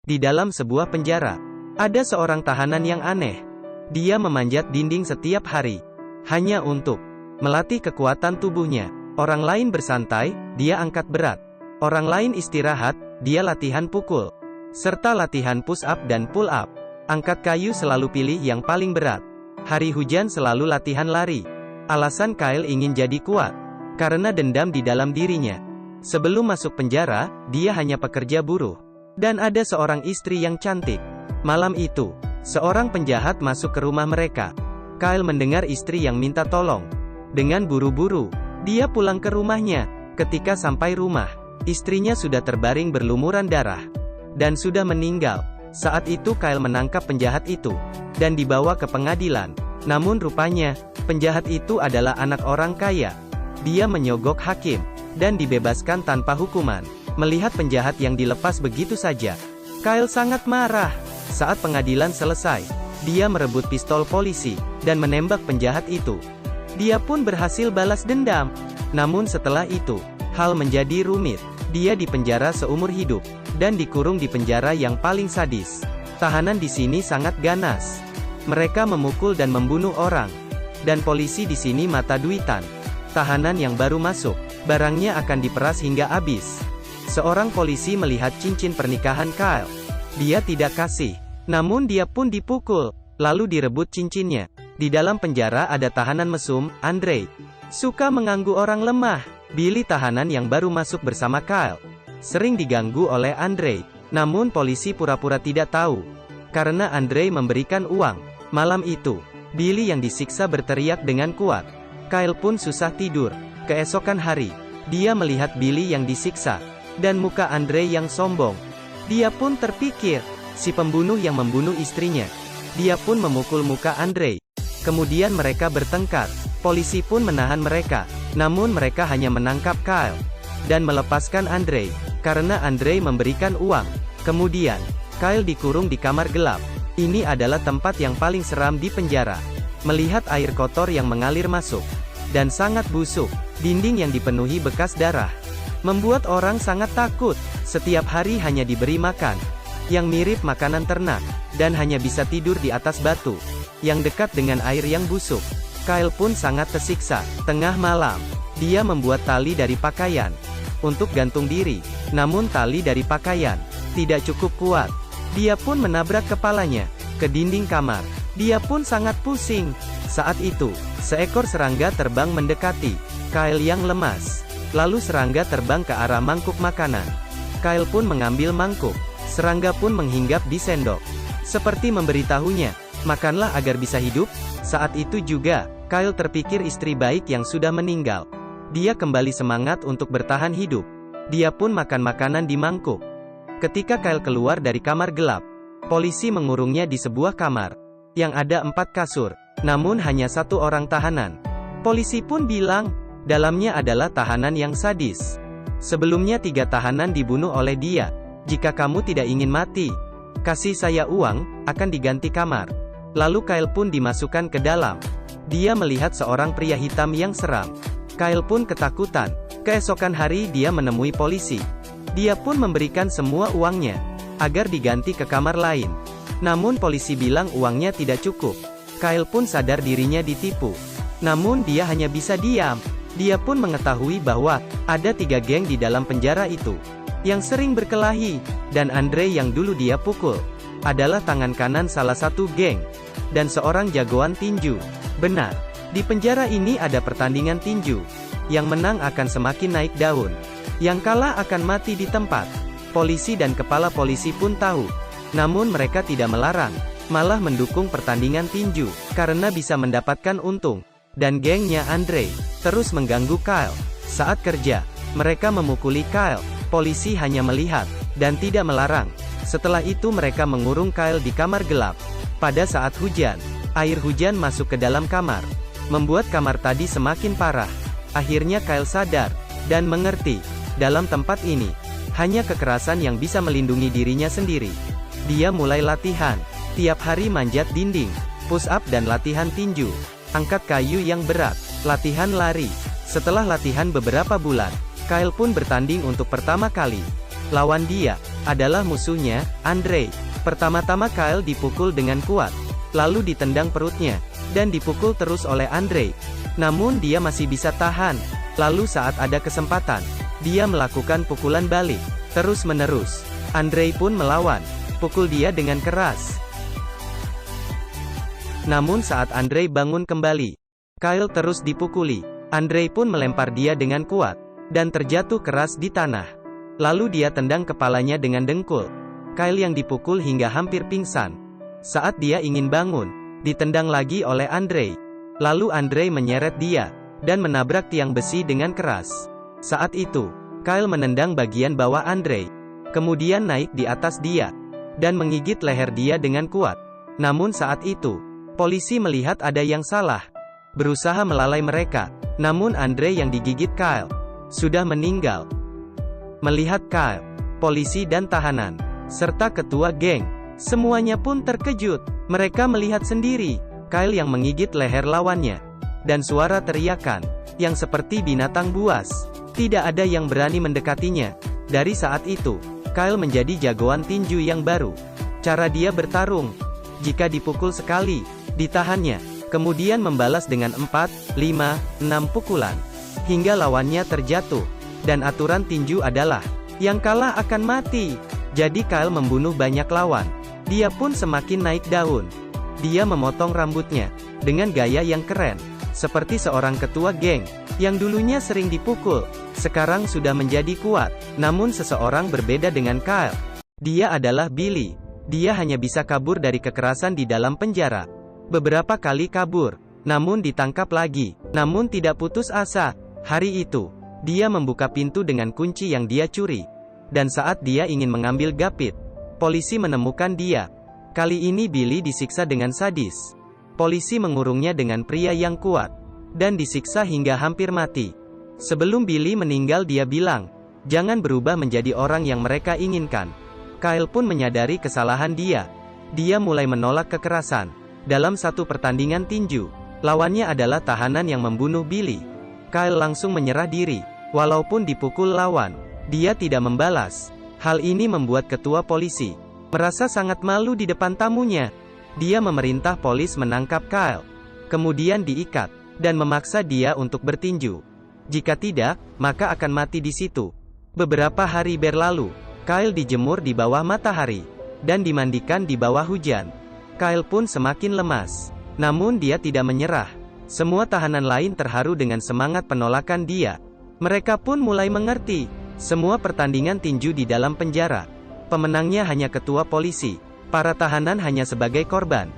Di dalam sebuah penjara, ada seorang tahanan yang aneh. Dia memanjat dinding setiap hari, hanya untuk melatih kekuatan tubuhnya. Orang lain bersantai, dia angkat berat. Orang lain istirahat, dia latihan pukul. Serta latihan push up dan pull up. Angkat kayu selalu pilih yang paling berat. Hari hujan selalu latihan lari. Alasan Kyle ingin jadi kuat, karena dendam di dalam dirinya. Sebelum masuk penjara, dia hanya pekerja buruh. Dan ada seorang istri yang cantik. Malam itu, seorang penjahat masuk ke rumah mereka. Kyle mendengar istri yang minta tolong. Dengan buru-buru, dia pulang ke rumahnya. Ketika sampai rumah, istrinya sudah terbaring berlumuran darah dan sudah meninggal. Saat itu Kyle menangkap penjahat itu dan dibawa ke pengadilan. Namun rupanya, penjahat itu adalah anak orang kaya. Dia menyogok hakim dan dibebaskan tanpa hukuman. Melihat penjahat yang dilepas begitu saja, Kyle sangat marah. Saat pengadilan selesai, dia merebut pistol polisi dan menembak penjahat itu. Dia pun berhasil balas dendam. Namun setelah itu, hal menjadi rumit. Dia dipenjara seumur hidup dan dikurung di penjara yang paling sadis. Tahanan di sini sangat ganas. Mereka memukul dan membunuh orang. Dan polisi di sini mata duitan. Tahanan yang baru masuk, barangnya akan diperas hingga habis. Seorang polisi melihat cincin pernikahan Kyle. Dia tidak kasih. Namun dia pun dipukul, lalu direbut cincinnya. Di dalam penjara ada tahanan mesum, Andre. Suka mengganggu orang lemah. Billy tahanan yang baru masuk bersama Kyle. Sering diganggu oleh Andre. Namun polisi pura-pura tidak tahu. Karena Andre memberikan uang. Malam itu, Billy yang disiksa berteriak dengan kuat. Kyle pun susah tidur. Keesokan hari, dia melihat Billy yang disiksa. Dan muka Andre yang sombong. Dia pun terpikir, si pembunuh yang membunuh istrinya. Dia pun memukul muka Andre. Kemudian mereka bertengkar. Polisi pun menahan mereka. Namun mereka hanya menangkap Kyle dan melepaskan Andre, karena Andre memberikan uang. Kemudian, Kyle dikurung di kamar gelap. Ini adalah tempat yang paling seram di penjara. Melihat air kotor yang mengalir masuk, dan sangat busuk, dinding yang dipenuhi bekas darah, membuat orang sangat takut. Setiap hari hanya diberi makan yang mirip makanan ternak, dan hanya bisa tidur di atas batu yang dekat dengan air yang busuk. Kyle pun sangat tersiksa. Tengah malam, dia membuat tali dari pakaian untuk gantung diri. Namun tali dari pakaian tidak cukup kuat. Dia pun menabrak kepalanya ke dinding kamar. Dia pun sangat pusing. Saat itu, seekor serangga terbang mendekati Kyle yang lemas. Lalu serangga terbang ke arah mangkuk makanan. Kyle pun mengambil mangkuk. Serangga pun menghinggap di sendok, seperti memberitahunya, makanlah agar bisa hidup. Saat itu juga, Kyle terpikir istri baik yang sudah meninggal. Dia kembali semangat untuk bertahan hidup. Dia pun makan makanan di mangkuk. Ketika Kyle keluar dari kamar gelap, polisi mengurungnya di sebuah kamar yang ada 4 kasur, namun hanya 1 orang tahanan. Polisi pun bilang, dalamnya adalah tahanan yang sadis. Sebelumnya 3 tahanan dibunuh oleh dia. Jika kamu tidak ingin mati, kasih saya uang, akan diganti kamar. Lalu Kyle pun dimasukkan ke dalam. Dia melihat seorang pria hitam yang seram. Kyle pun ketakutan. Keesokan hari dia menemui polisi. Dia pun memberikan semua uangnya, agar diganti ke kamar lain. Namun polisi bilang uangnya tidak cukup. Kyle pun sadar dirinya ditipu. Namun dia hanya bisa diam. Dia pun mengetahui bahwa ada 3 geng di dalam penjara itu yang sering berkelahi, dan Andre yang dulu dia pukul adalah tangan kanan salah satu geng dan seorang jagoan tinju. Benar, di penjara ini ada pertandingan tinju. Yang menang akan semakin naik daun, yang kalah akan mati di tempat. Polisi dan kepala polisi pun tahu, namun mereka tidak melarang, malah mendukung pertandingan tinju karena bisa mendapatkan untung. Dan gengnya Andre terus mengganggu Kyle. Saat kerja, mereka memukuli Kyle. Polisi hanya melihat dan tidak melarang. Setelah itu mereka mengurung Kyle di kamar gelap. Pada saat hujan, air hujan masuk ke dalam kamar, membuat kamar tadi semakin parah. Akhirnya Kyle sadar dan mengerti, dalam tempat ini hanya kekerasan yang bisa melindungi dirinya sendiri. Dia mulai latihan, tiap hari manjat dinding, push up dan latihan tinju, angkat kayu yang berat, latihan lari. Setelah latihan beberapa bulan, Kyle pun bertanding untuk pertama kali. Lawan dia adalah musuhnya, Andre. Pertama-tama Kyle dipukul dengan kuat, lalu ditendang perutnya, dan dipukul terus oleh Andre. Namun dia masih bisa tahan. Lalu saat ada kesempatan, dia melakukan pukulan balik, terus-menerus. Andre pun melawan, pukul dia dengan keras. Namun saat Andre bangun kembali, Kyle terus dipukuli. Andre pun melempar dia dengan kuat, dan terjatuh keras di tanah. Lalu dia tendang kepalanya dengan dengkul. Kyle yang dipukul hingga hampir pingsan. Saat dia ingin bangun, ditendang lagi oleh Andre. Lalu Andre menyeret dia, dan menabrak tiang besi dengan keras. Saat itu, Kyle menendang bagian bawah Andre, kemudian naik di atas dia, dan menggigit leher dia dengan kuat. Namun saat itu, polisi melihat ada yang salah, berusaha melalai mereka. Namun Andre yang digigit Kyle sudah meninggal. Melihat Kyle, polisi dan tahanan, serta ketua geng, semuanya pun terkejut. Mereka melihat sendiri Kyle yang menggigit leher lawannya, dan suara teriakan yang seperti binatang buas. Tidak ada yang berani mendekatinya. Dari saat itu, Kyle menjadi jagoan tinju yang baru. Cara dia bertarung, jika dipukul sekali, ditahannya, kemudian membalas dengan 4, 5, 6 pukulan, hingga lawannya terjatuh. Dan aturan tinju adalah, yang kalah akan mati. Jadi Kyle membunuh banyak lawan. Dia pun semakin naik daun. Dia memotong rambutnya, dengan gaya yang keren, seperti seorang ketua geng, yang dulunya sering dipukul, sekarang sudah menjadi kuat. Namun seseorang berbeda dengan Kyle. Dia adalah Billy. Dia hanya bisa kabur dari kekerasan di dalam penjara. Beberapa kali kabur, namun ditangkap lagi. Namun tidak putus asa. Hari itu, dia membuka pintu dengan kunci yang dia curi. Dan saat dia ingin mengambil gapit, polisi menemukan dia. Kali ini Billy disiksa dengan sadis. Polisi mengurungnya dengan pria yang kuat, dan disiksa hingga hampir mati. Sebelum Billy meninggal dia bilang, jangan berubah menjadi orang yang mereka inginkan. Kyle pun menyadari kesalahan dia. Dia mulai menolak kekerasan. Dalam satu pertandingan tinju, lawannya adalah tahanan yang membunuh Billy. Kyle langsung menyerah diri. Walaupun dipukul lawan, dia tidak membalas. Hal ini membuat ketua polisi merasa sangat malu di depan tamunya. Dia memerintah polis menangkap Kyle, kemudian diikat, dan memaksa dia untuk bertinju. Jika tidak, maka akan mati di situ. Beberapa hari berlalu, Kyle dijemur di bawah matahari, dan dimandikan di bawah hujan. Kyle pun semakin lemas. Namun dia tidak menyerah. Semua tahanan lain terharu dengan semangat penolakan dia. Mereka pun mulai mengerti. Semua pertandingan tinju di dalam penjara, pemenangnya hanya ketua polisi. Para tahanan hanya sebagai korban.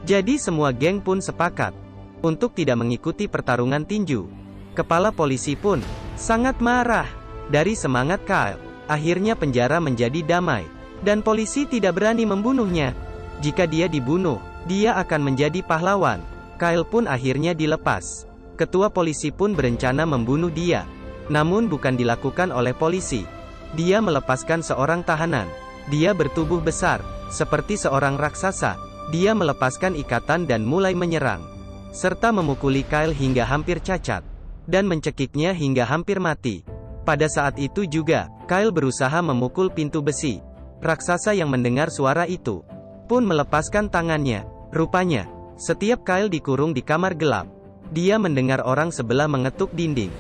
Jadi semua geng pun sepakat untuk tidak mengikuti pertarungan tinju. Kepala polisi pun sangat marah. Dari semangat Kyle, akhirnya penjara menjadi damai, dan polisi tidak berani membunuhnya. Jika dia dibunuh, dia akan menjadi pahlawan. Kyle pun akhirnya dilepas. Ketua polisi pun berencana membunuh dia, namun bukan dilakukan oleh polisi. Dia melepaskan seorang tahanan. Dia bertubuh besar, seperti seorang raksasa. Dia melepaskan ikatan dan mulai menyerang, serta memukuli Kyle hingga hampir cacat, dan mencekiknya hingga hampir mati. Pada saat itu juga, Kyle berusaha memukul pintu besi. Raksasa yang mendengar suara itu pun melepaskan tangannya. Rupanya, setiap Kyle dikurung di kamar gelap, dia mendengar orang sebelah mengetuk dinding.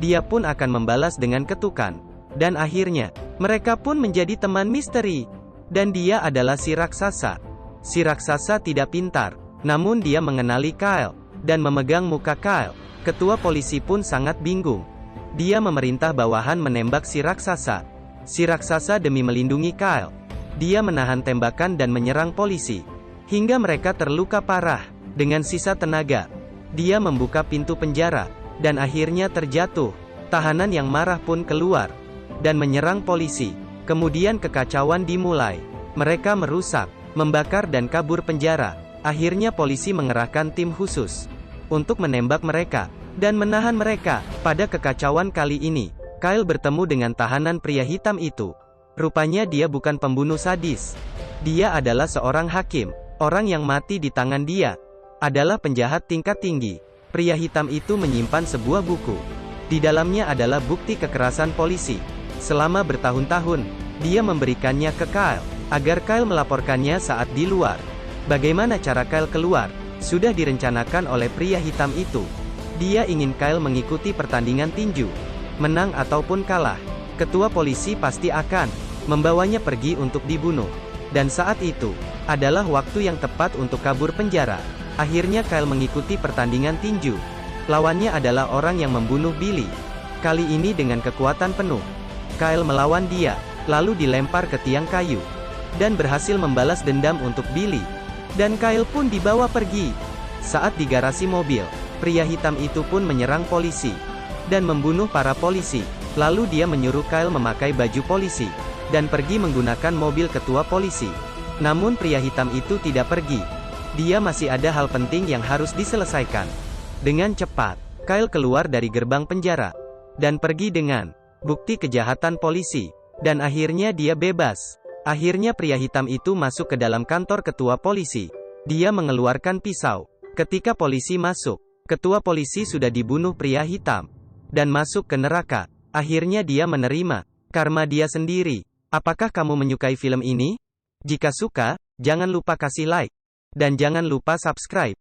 Dia pun akan membalas dengan ketukan. Dan akhirnya, mereka pun menjadi teman misteri. Dan dia adalah si raksasa. Si raksasa tidak pintar, namun dia mengenali Kyle, dan memegang muka Kyle. Ketua polisi pun sangat bingung. Dia memerintah bawahan menembak si raksasa. Si raksasa demi melindungi Kyle, dia menahan tembakan dan menyerang polisi, hingga mereka terluka parah. Dengan sisa tenaga, dia membuka pintu penjara, dan akhirnya terjatuh. Tahanan yang marah pun keluar, dan menyerang polisi. Kemudian kekacauan dimulai. Mereka merusak, membakar dan kabur penjara. Akhirnya polisi mengerahkan tim khusus untuk menembak mereka, dan menahan mereka. Pada kekacauan kali ini, Kyle bertemu dengan tahanan pria hitam itu. Rupanya dia bukan pembunuh sadis. Dia adalah seorang hakim. Orang yang mati di tangan dia adalah penjahat tingkat tinggi. Pria hitam itu menyimpan sebuah buku. Di dalamnya adalah bukti kekerasan polisi selama bertahun-tahun. Dia memberikannya ke Kyle, agar Kyle melaporkannya saat di luar. Bagaimana cara Kyle keluar? Sudah direncanakan oleh pria hitam itu. Dia ingin Kyle mengikuti pertandingan tinju. Menang ataupun kalah, ketua polisi pasti akan membawanya pergi untuk dibunuh. Dan saat itu, adalah waktu yang tepat untuk kabur penjara. Akhirnya Kyle mengikuti pertandingan tinju. Lawannya adalah orang yang membunuh Billy. Kali ini dengan kekuatan penuh. Kyle melawan dia, lalu dilempar ke tiang kayu. Dan berhasil membalas dendam untuk Billy. Dan Kyle pun dibawa pergi. Saat di garasi mobil, pria hitam itu pun menyerang polisi. Dan membunuh para polisi. Lalu dia menyuruh Kyle memakai baju polisi. Dan pergi menggunakan mobil ketua polisi. Namun pria hitam itu tidak pergi. Dia masih ada hal penting yang harus diselesaikan. Dengan cepat, Kyle keluar dari gerbang penjara. Dan pergi dengan bukti kejahatan polisi. Dan akhirnya dia bebas. Akhirnya pria hitam itu masuk ke dalam kantor ketua polisi. Dia mengeluarkan pisau. Ketika polisi masuk, ketua polisi sudah dibunuh pria hitam. Dan masuk ke neraka. Akhirnya dia menerima karma dia sendiri. Apakah kamu menyukai film ini? Jika suka, jangan lupa kasih like. Dan jangan lupa subscribe.